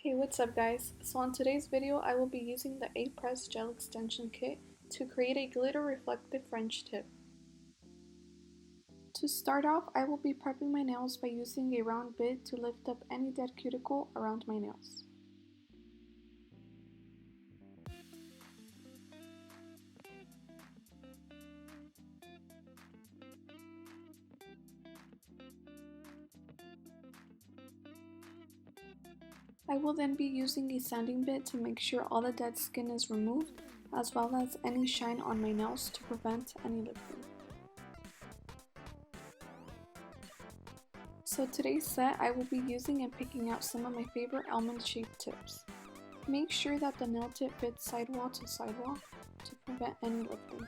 Hey, what's up guys? So on today's video I will be using the Apres Gel Extension Kit to create a glitter reflective French tip. To start off, I will be prepping my nails by using a round bit to lift up any dead cuticle around my nails. I will then be using a sanding bit to make sure all the dead skin is removed, as well as any shine on my nails to prevent any lifting. So today's set I will be using and picking out some of my favorite almond shaped tips. Make sure that the nail tip fits sidewall to sidewall to prevent any lifting.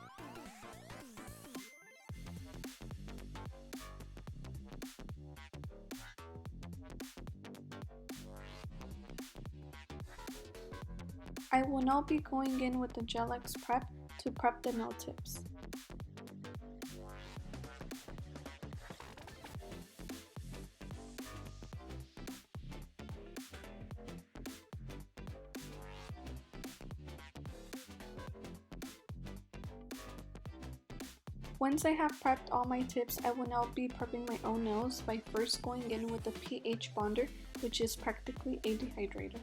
I will now be going in with the Gel-X prep to prep the nail tips. Once I have prepped all my tips, I will now be prepping my own nails by first going in with the pH bonder, which is practically a dehydrator.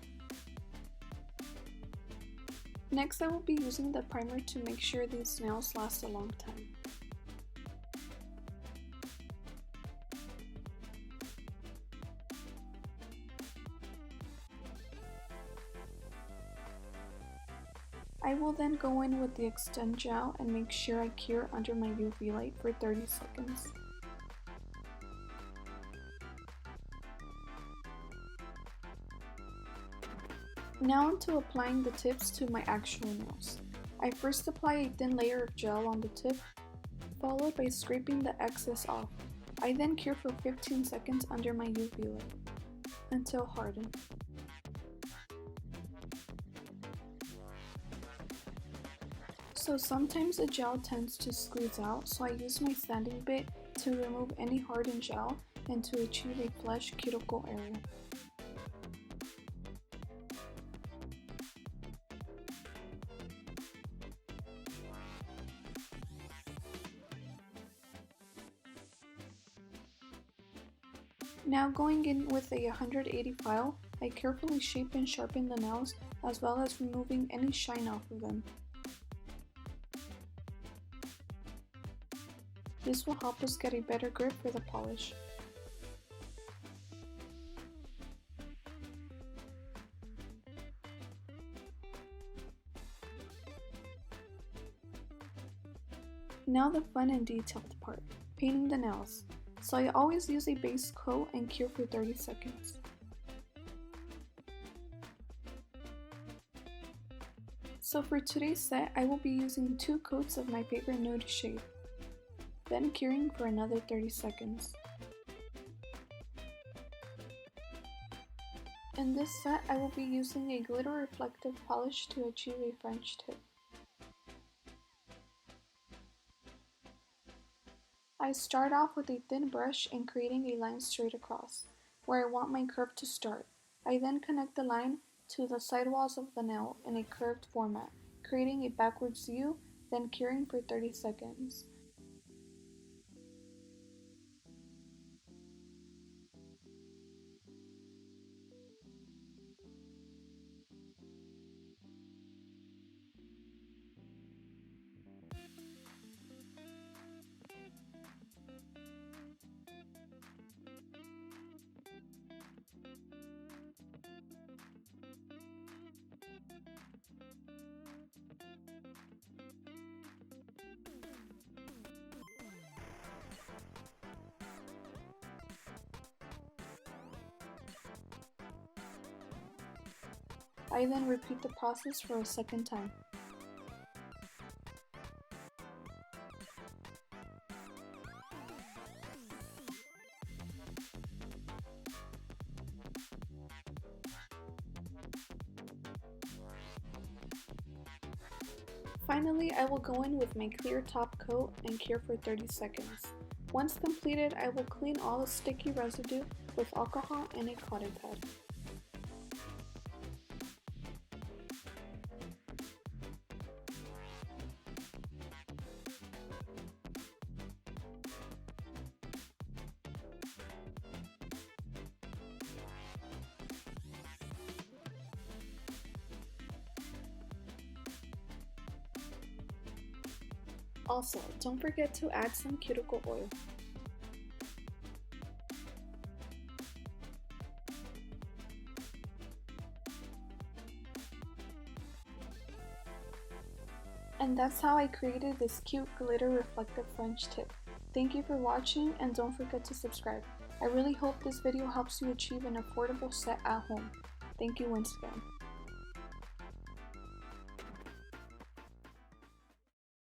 Next, I will be using the primer to make sure these nails last a long time. I will then go in with the Extend Gel and make sure I cure under my UV light for 30 seconds. Now onto applying the tips to my actual nails. I first apply a thin layer of gel on the tip, followed by scraping the excess off. I then cure for 15 seconds under my UV light until hardened. So sometimes the gel tends to squeeze out, so I use my sanding bit to remove any hardened gel and to achieve a flush cuticle area. Now going in with a 180 file, I carefully shape and sharpen the nails as well as removing any shine off of them. This will help us get a better grip for the polish. Now the fun and detailed part, painting the nails. So I always use a base coat and cure for 30 seconds. So for today's set, I will be using 2 coats of my favorite nude shade, then curing for another 30 seconds. In this set, I will be using a glitter reflective polish to achieve a French tip. I start off with a thin brush and creating a line straight across, where I want my curve to start. I then connect the line to the sidewalls of the nail in a curved format, creating a backwards U, then curing for 30 seconds. I then repeat the process for a second time. Finally, I will go in with my clear top coat and cure for 30 seconds. Once completed, I will clean all the sticky residue with alcohol and a cotton pad. Also, don't forget to add some cuticle oil. And that's how I created this cute glitter reflective French tip. Thank you for watching and don't forget to subscribe. I really hope this video helps you achieve an affordable set at home. Thank you once again.